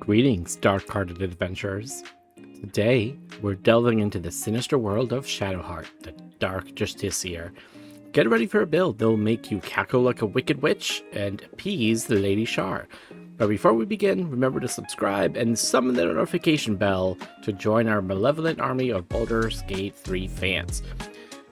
Greetings, dark-hearted adventurers. Today, we're delving into the sinister world of Shadowheart, the Dark Justiciar. Get ready for a build that'll make you cackle like a wicked witch and appease the Lady Shar. But before we begin, remember to subscribe and summon the notification bell to join our malevolent army of Baldur's Gate 3 fans.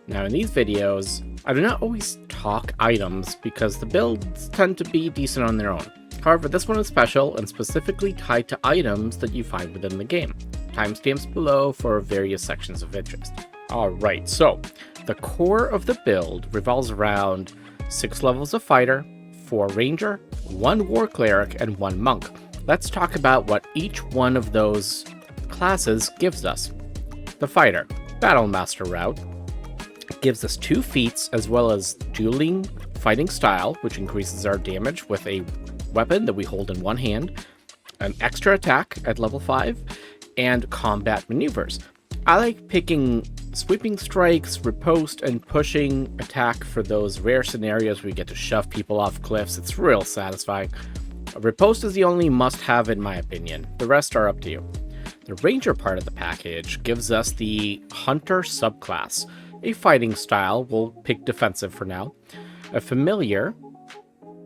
Now in these videos, I do not always talk items because the builds tend to be decent on their own. However, this one is special and specifically tied to items that you find within the game. Timestamps below for various sections of interest. Alright, so the core of the build revolves around 6 levels of fighter, 4 ranger, 1 war cleric, and 1 monk. Let's talk about what each one of those classes gives us. The fighter, battle master route, gives us 2 feats as well as dueling fighting style, which increases our damage with a weapon that we hold in one hand, an extra attack at level 5, and combat maneuvers. I like picking sweeping strikes, riposte, and pushing attack for those rare scenarios where we get to shove people off cliffs. It's real satisfying. Riposte is the only must-have in my opinion. The rest are up to you. The ranger part of the package gives us the hunter subclass. A fighting style, we'll pick defensive for now. A familiar,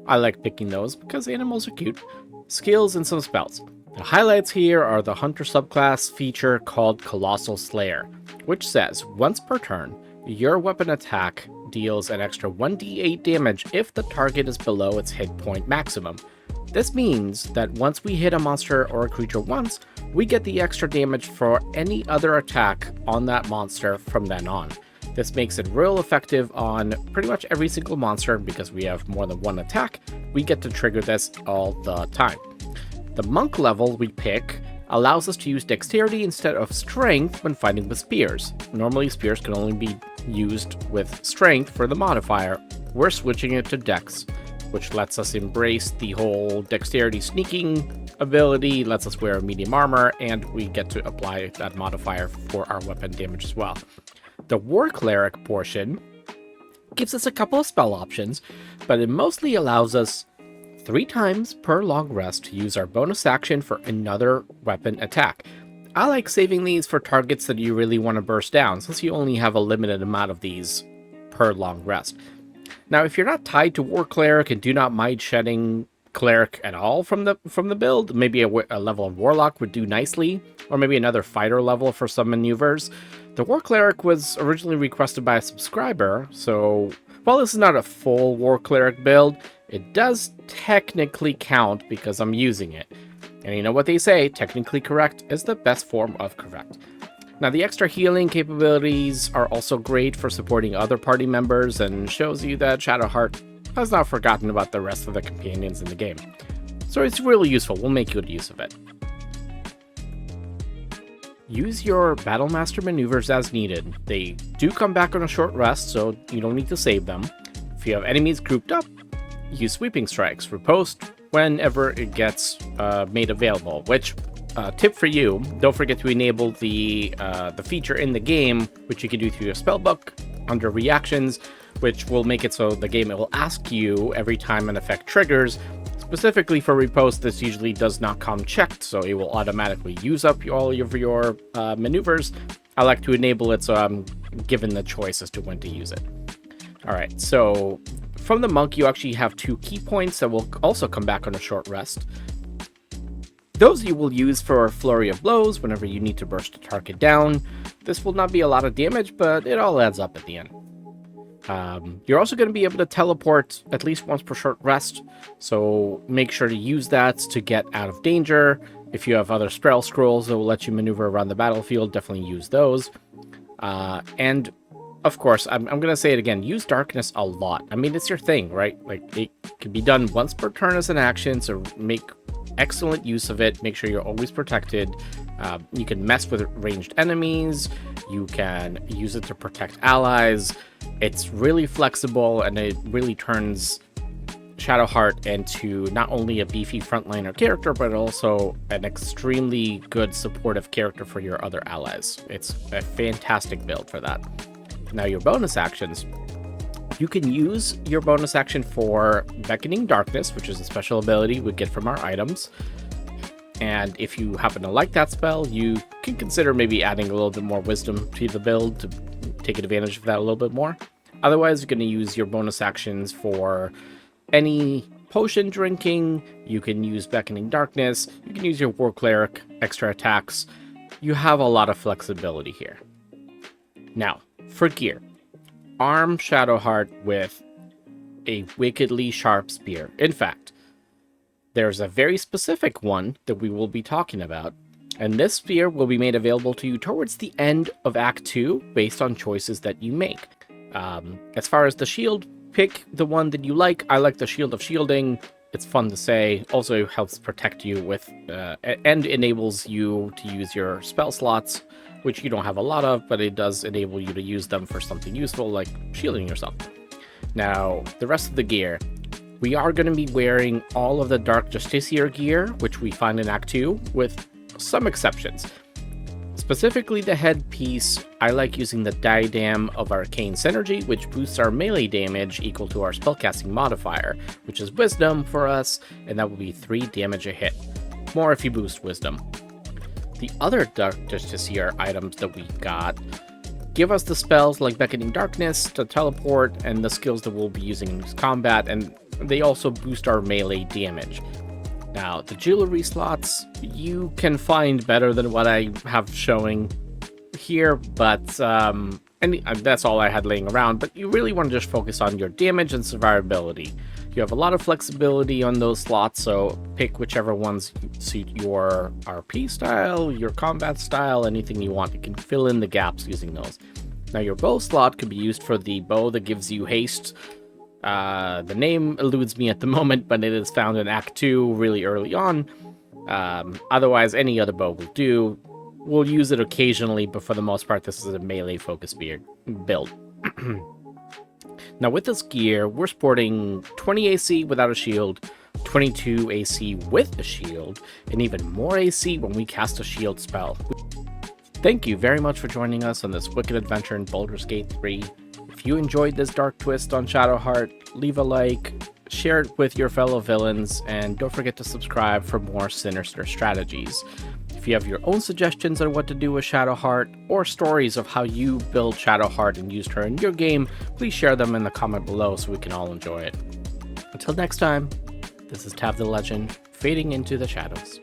I like picking those because animals are cute. Skills and some spells. The highlights here are the hunter subclass feature called Colossal Slayer, which says once per turn, your weapon attack deals an extra 1d8 damage if the target is below its hit point maximum. This means that once we hit a monster or a creature once, we get the extra damage for any other attack on that monster from then on. This makes it real effective on pretty much every single monster because we have more than one attack. We get to trigger this all the time. The monk level we pick allows us to use dexterity instead of strength when fighting with spears. Normally spears can only be used with strength for the modifier. We're switching it to dex, which lets us embrace the whole dexterity sneaking ability, lets us wear medium armor, and we get to apply that modifier for our weapon damage as well. The war cleric portion gives us a couple of spell options, but it mostly allows us 3 times per long rest to use our bonus action for another weapon attack. I like saving these for targets that you really want to burst down, since you only have a limited amount of these per long rest. Now, if you're not tied to war cleric and do not mind shedding cleric at all from the build, maybe a level of warlock would do nicely, or maybe another fighter level for some maneuvers. The war cleric was originally requested by a subscriber, so while this is not a full war cleric build, it does technically count because I'm using it. And you know what they say, technically correct is the best form of correct. Now the extra healing capabilities are also great for supporting other party members and shows you that Shadowheart has not forgotten about the rest of the companions in the game. So it's really useful, we'll make good use of it. Use your Battlemaster maneuvers as needed. They do come back on a short rest, so you don't need to save them. If you have enemies grouped up, use sweeping strikes, riposte whenever it gets made available, which, tip for you, don't forget to enable the feature in the game, which you can do through your spellbook under reactions, which will make it so the game will ask you every time an effect triggers. Specifically for riposte, this usually does not come checked, so it will automatically use up all of your maneuvers. I like to enable it so I'm given the choice as to when to use it. Alright, so from the monk you actually have 2 key points that will also come back on a short rest. Those you will use for Flurry of Blows whenever you need to burst a target down. This will not be a lot of damage, but it all adds up at the end. You're also going to be able to teleport at least once per short rest, so make sure to use that to get out of danger. If you have other spell scrolls that will let you maneuver around the battlefield, definitely use those. And of course, I'm going to say it again, use darkness a lot. I mean, it's your thing, right? Like, it can be done once per turn as an action, so make excellent use of it. Make sure you're always protected. You can mess with ranged enemies. You can use it to protect allies. It's really flexible, and it really turns Shadowheart into not only a beefy frontliner character, but also an extremely good supportive character for your other allies. It's a fantastic build for that. Now your bonus actions. You can use your bonus action for Beckoning Darkness, which is a special ability we get from our items. And if you happen to like that spell, you can consider maybe adding a little bit more wisdom to the build to take advantage of that a little bit more. Otherwise, you're going to use your bonus actions for any potion drinking. You can use Beckoning Darkness. You can use your War Cleric extra attacks. You have a lot of flexibility here. Now, for gear. Arm Shadowheart with a wickedly sharp spear. In fact, there's a very specific one that we will be talking about, and this spear will be made available to you towards the end of Act 2 based on choices that you make. As far as the shield, pick the one that you like. I like the Shield of Shielding. It's fun to say. Also helps protect you with, and enables you to use your spell slots, which you don't have a lot of, but it does enable you to use them for something useful, like shielding yourself. Now, the rest of the gear. We are going to be wearing all of the Dark Justiciar gear, which we find in Act 2, with some exceptions. Specifically the headpiece, I like using the Diadem of Arcane Synergy, which boosts our melee damage equal to our spellcasting modifier, which is Wisdom for us, and that will be 3 damage a hit. More if you boost Wisdom. The other Dark Justiciar items that we got give us the spells like Beckoning Darkness to teleport, and the skills that we'll be using in combat, and they also boost our melee damage. Now, the jewelry slots, you can find better than what I have showing here, but that's all I had laying around, but you really want to just focus on your damage and survivability. You have a lot of flexibility on those slots, so pick whichever ones suit your RP style, your combat style, anything you want. You can fill in the gaps using those. Now, your bow slot could be used for the bow that gives you haste. The name eludes me at the moment, but it is found in Act 2 really early on. Otherwise, any other bow will do. We'll use it occasionally, but for the most part, this is a melee-focused build. Now, with this gear, we're sporting 20 AC without a shield, 22 AC with a shield, and even more AC when we cast a shield spell. Thank you very much for joining us on this wicked adventure in Baldur's Gate 3. If you enjoyed this dark twist on Shadowheart, leave a like, share it with your fellow villains, and don't forget to subscribe for more sinister strategies. If you have your own suggestions on what to do with Shadowheart, or stories of how you build Shadowheart and used her in your game, please share them in the comment below so we can all enjoy it. Until next time, this is Tav the Legend, fading into the shadows.